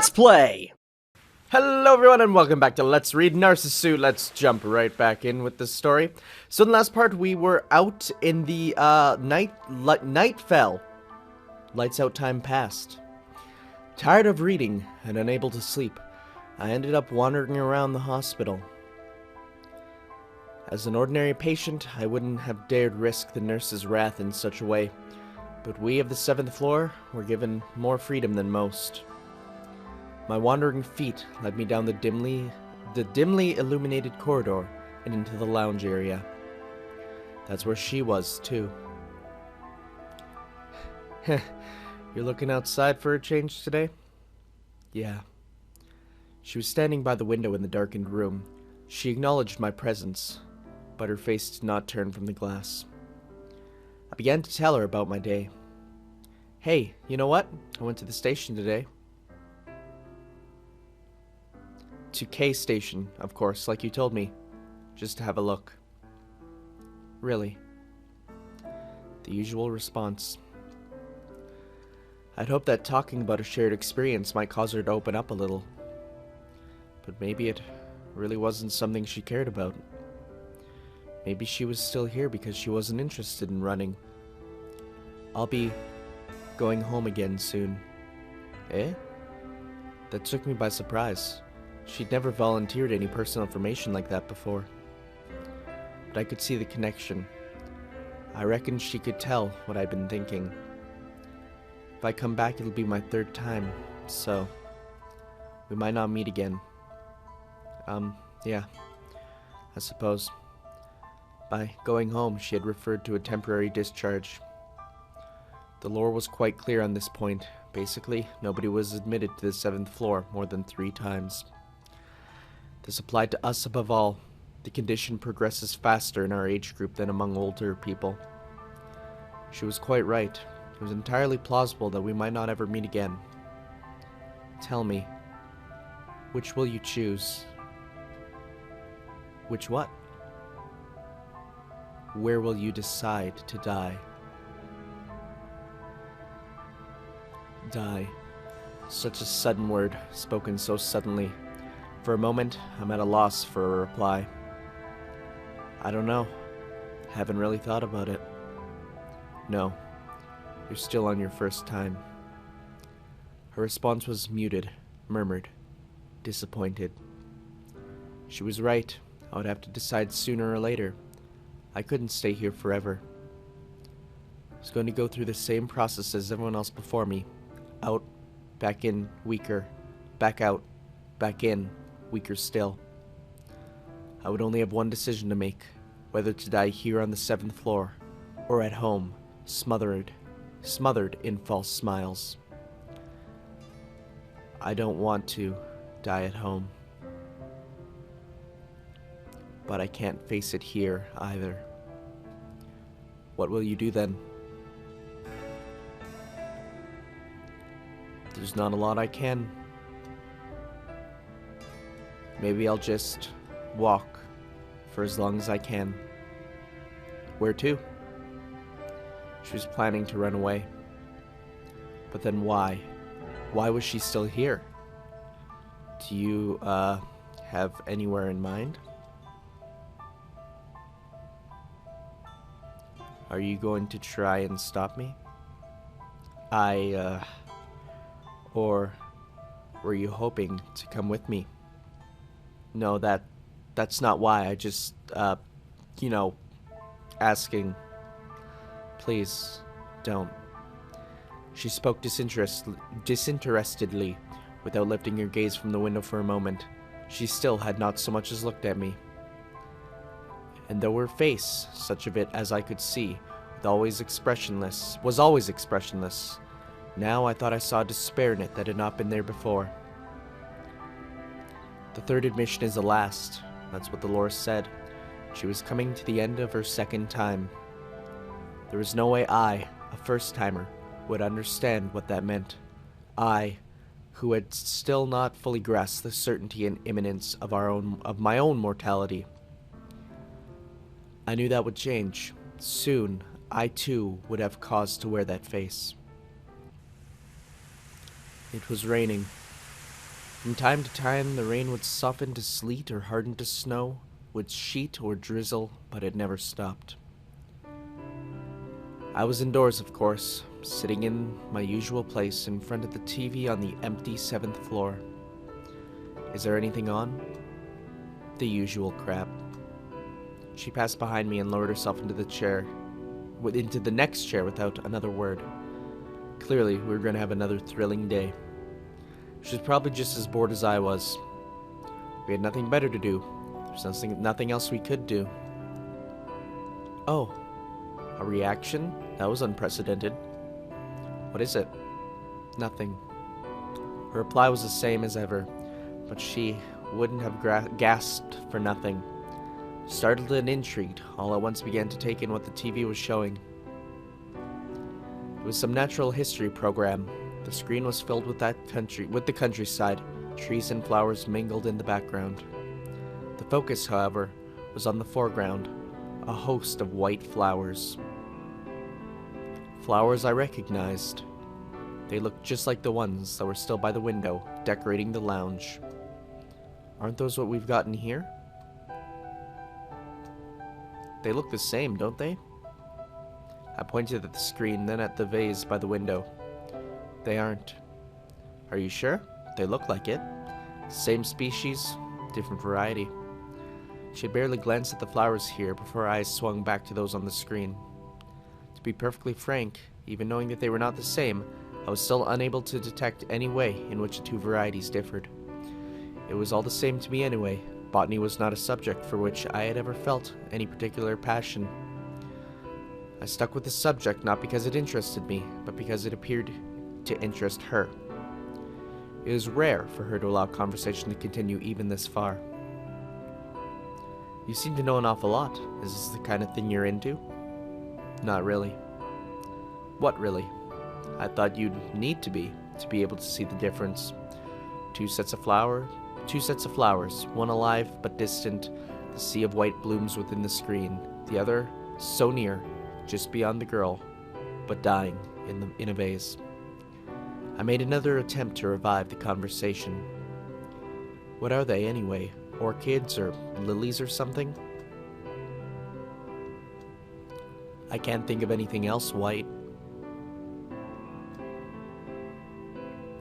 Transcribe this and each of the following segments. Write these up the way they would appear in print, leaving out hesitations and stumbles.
Let's play! Hello everyone and welcome back to Let's Read Narcissu. Let's jump right back in with this story. So in the last part we were out in the night fell. Lights out time passed. Tired of reading and unable to sleep, I ended up wandering around the hospital. As an ordinary patient, I wouldn't have dared risk the nurse's wrath in such a way, but we of the 7th floor were given more freedom than most. My wandering feet led me down the dimly illuminated corridor and into the lounge area. That's where she was, too. Heh, you're looking outside for a change today? Yeah. She was standing by the window in the darkened room. She acknowledged my presence, but her face did not turn from the glass. I began to tell her about my day. Hey, you know what? I went to the station today. To K Station, of course, like you told me. Just to have a look. Really? The usual response. I'd hoped that talking about a shared experience might cause her to open up a little. But maybe it really wasn't something she cared about. Maybe she was still here because she wasn't interested in running. I'll be going home again soon. Eh? That took me by surprise. She'd never volunteered any personal information like that before. But I could see the connection. I reckoned she could tell what I'd been thinking. If I come back, it'll be my 3rd time, so we might not meet again. Yeah, I suppose. By going home, she had referred to a temporary discharge. The lore was quite clear on this point. Basically, nobody was admitted to the 7th floor more than 3 times. This applied to us above all. The condition progresses faster in our age group than among older people. She was quite right. It was entirely plausible that we might not ever meet again. Tell me, which will you choose? Which what? Where will you decide to die? Die. Such a sudden word, spoken so suddenly. For a moment, I'm at a loss for a reply. I don't know. Haven't really thought about it. No. You're still on your 1st time. Her response was muted, murmured, disappointed. She was right. I would have to decide sooner or later. I couldn't stay here forever. I was going to go through the same process as everyone else before me. Out, back in, weaker. Back out, back in, weaker still. I would only have one decision to make, whether to die here on the 7th floor, or at home, smothered in false smiles. I don't want to die at home. But I can't face it here either. What will you do then? There's not a lot I can. Maybe I'll just walk for as long as I can. Where to? She was planning to run away. But then why? Why was she still here? Do you, have anywhere in mind? Are you going to try and stop me? Or were you hoping to come with me? No, that's not why. I just, asking. Please, don't. She spoke disinterestedly, without lifting her gaze from the window for a moment. She still had not so much as looked at me. And though her face, such of it as I could see, was always expressionless, now I thought I saw despair in it that had not been there before. The 3rd admission is the last. That's what the lore said. She was coming to the end of her 2nd time. There was no way I, a first-timer, would understand what that meant. I, who had still not fully grasped the certainty and imminence of my own mortality. I knew that would change. Soon, I too would have cause to wear that face. It was raining. From time to time, the rain would soften to sleet or harden to snow, would sheet or drizzle, but it never stopped. I was indoors, of course, sitting in my usual place in front of the TV on the empty 7th floor. Is there anything on? The usual crap. She passed behind me and lowered herself into the next chair without another word. Clearly, we were going to have another thrilling day. She was probably just as bored as I was. We had nothing better to do. There was nothing else we could do. Oh, a reaction? That was unprecedented. What is it? Nothing. Her reply was the same as ever, but she wouldn't have gasped for nothing. Startled and intrigued, all at once began to take in what the TV was showing. It was some natural history program. The screen was filled with the countryside, trees and flowers mingled in the background. The focus, however, was on the foreground, a host of white flowers. Flowers I recognized. They looked just like the ones that were still by the window, decorating the lounge. Aren't those what we've got in here? They look the same, don't they? I pointed at the screen, then at the vase by the window. They aren't. Are you sure? They look like it. Same species, different variety. She had barely glanced at the flowers here before her eyes swung back to those on the screen. To be perfectly frank, even knowing that they were not the same, I was still unable to detect any way in which the two varieties differed. It was all the same to me anyway. Botany was not a subject for which I had ever felt any particular passion. I stuck with the subject not because it interested me, but because it appeared to interest her. It was rare for her to allow conversation to continue even this far. You seem to know an awful lot. Is this the kind of thing you're into? Not really. What really? I thought you'd need to be able to see the difference. Two sets of flowers, one alive but distant, the sea of white blooms within the screen, the other so near, just beyond the girl, but dying in a vase. I made another attempt to revive the conversation. What are they anyway? Orchids or lilies or something? I can't think of anything else white.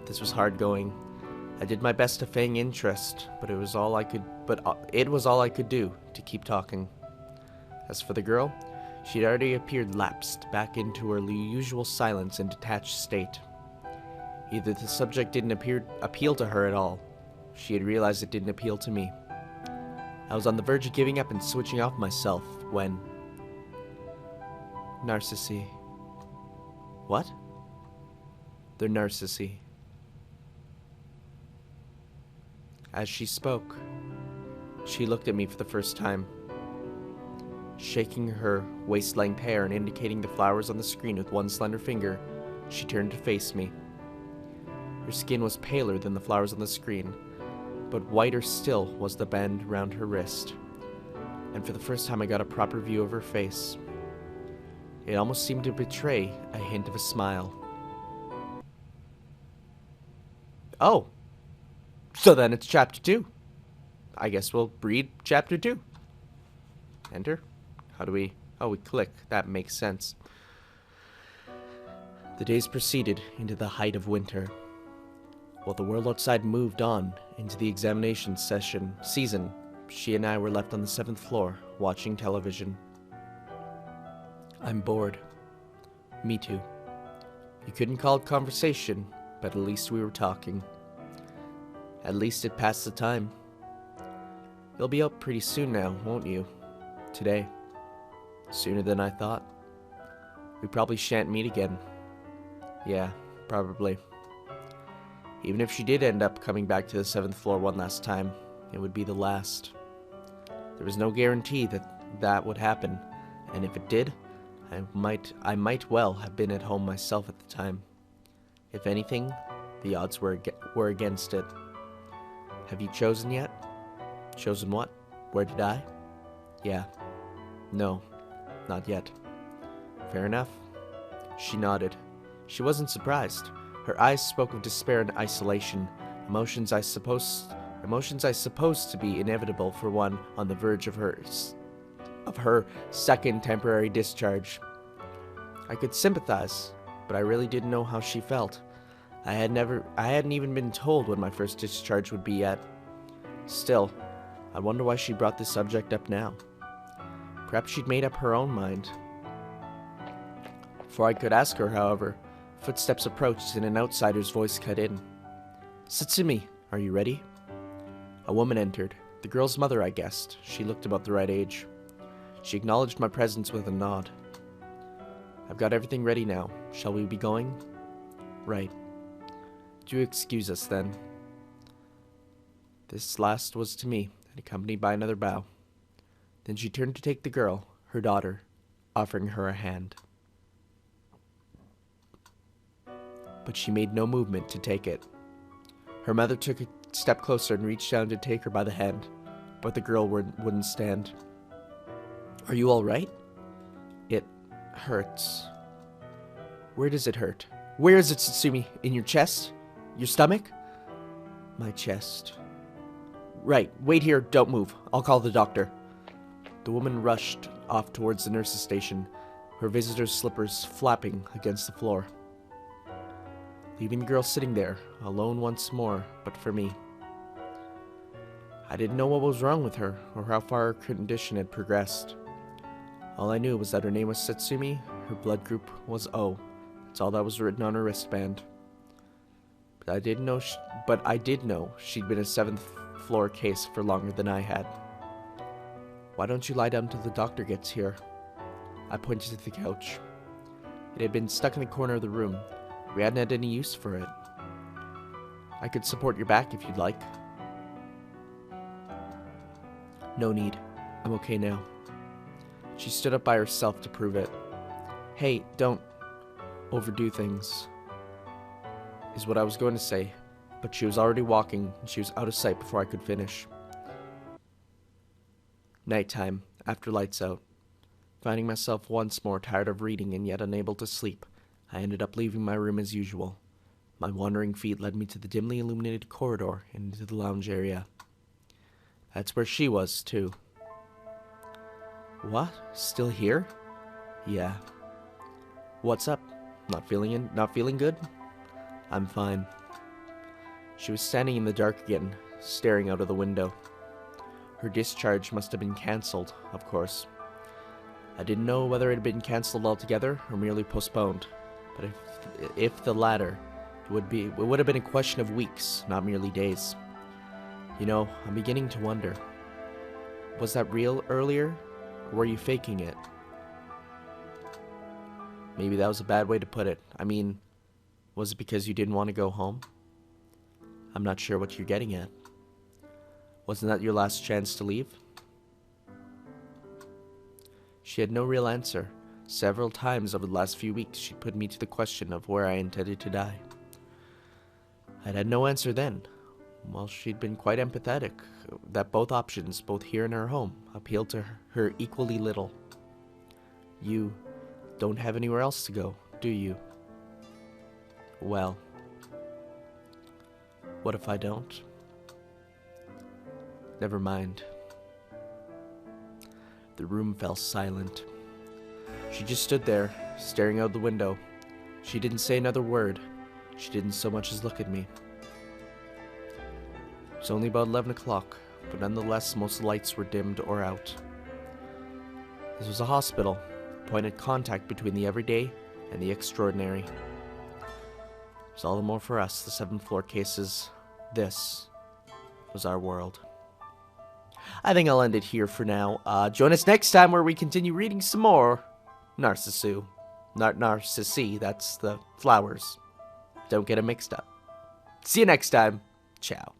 This was hard going. I did my best to feign interest, but it was all I could do to keep talking. As for the girl, she'd already appeared lapsed back into her usual silence and detached state. Either the subject didn't appeal to her at all. She had realized it didn't appeal to me. I was on the verge of giving up and switching off myself when... Narcissi. What? They're Narcissi. As she spoke, she looked at me for the first time. Shaking her waist-length hair and indicating the flowers on the screen with one slender finger, she turned to face me. Her skin was paler than the flowers on the screen, but whiter still was the band round her wrist. And for the first time I got a proper view of her face. It almost seemed to betray a hint of a smile. Oh! So then it's chapter 2. I guess we'll read chapter 2. Enter. How do we... Oh, we click. That makes sense. The days proceeded into the height of winter. While the world outside moved on into the examination season, she and I were left on the 7th floor, watching television. I'm bored. Me too. You couldn't call it conversation, but at least we were talking. At least it passed the time. You'll be up pretty soon now, won't you? Today. Sooner than I thought. We probably shan't meet again. Yeah, probably. Even if she did end up coming back to the 7th floor one last time, it would be the last. There was no guarantee that would happen, and if it did, I might well have been at home myself at the time. If anything, the odds were against it. Have you chosen yet? Chosen what? Where to die? Yeah. No, not yet. Fair enough. She nodded. She wasn't surprised. Her eyes spoke of despair and isolation, Emotions I suppose to be inevitable for one on the verge of her second temporary discharge. I could sympathize, but I really didn't know how she felt. I hadn't even been told when my first discharge would be yet. Still, I wonder why she brought this subject up now. Perhaps she'd made up her own mind. Before I could ask her, however, footsteps approached and an outsider's voice cut in. "Satsumi, are you ready?" A woman entered. The girl's mother, I guessed. She looked about the right age. She acknowledged my presence with a nod. "I've got everything ready now. Shall we be going?" "Right. Do excuse us, then." This last was to me, and accompanied by another bow. Then she turned to take the girl, her daughter, offering her a hand. But she made no movement to take it. Her mother took a step closer and reached down to take her by the hand, but the girl wouldn't stand. "Are you all right?" "It hurts." "Where does it hurt?" "Where is it, Satsumi? In your chest? Your stomach?" "My chest." "Right, wait here, don't move. I'll call the doctor." The woman rushed off towards the nurse's station, her visitor's slippers flapping against the floor, leaving the girl sitting there, alone once more, but for me. I didn't know what was wrong with her, or how far her condition had progressed. All I knew was that her name was Satsumi, her blood group was O. That's all that was written on her wristband. But I did know she'd been a 7th floor case for longer than I had. "Why don't you lie down till the doctor gets here?" I pointed to the couch. It had been stuck in the corner of the room. We hadn't had any use for it. "I could support your back if you'd like." "No need. I'm okay now." She stood up by herself to prove it. "Hey, don't overdo things," is what I was going to say, but she was already walking, and she was out of sight before I could finish. Nighttime, after lights out. Finding myself once more tired of reading and yet unable to sleep, I ended up leaving my room as usual. My wandering feet led me to the dimly illuminated corridor and into the lounge area. That's where she was, too. "What? Still here?" "Yeah." "What's up? Not feeling good?" "I'm fine." She was standing in the dark again, staring out of the window. Her discharge must have been cancelled, of course. I didn't know whether it had been cancelled altogether or merely postponed, but if the latter, it would have been a question of weeks, not merely days. You know, I'm beginning to wonder. Was that real earlier, or were you faking it? Maybe that was a bad way to put it. I mean, was it because you didn't want to go home? I'm not sure what you're getting at. Wasn't that your last chance to leave? She had no real answer. Several times over the last few weeks, she put me to the question of where I intended to die. I'd had no answer then. Well, she'd been quite empathetic that both options, both here and her home, appealed to her equally little. You don't have anywhere else to go, do you? Well, what if I don't? Never mind. The room fell silent. She just stood there, staring out the window. She didn't say another word. She didn't so much as look at me. It was only about 11 o'clock, but nonetheless most lights were dimmed or out. This was a hospital, a point of contact between the everyday and the extraordinary. It was all the more for us, the 7th floor cases. This was our world. I think I'll end it here for now. Join us next time where we continue reading some more Narcissu. Narcissi, that's the flowers. Don't get them mixed up. See you next time. Ciao.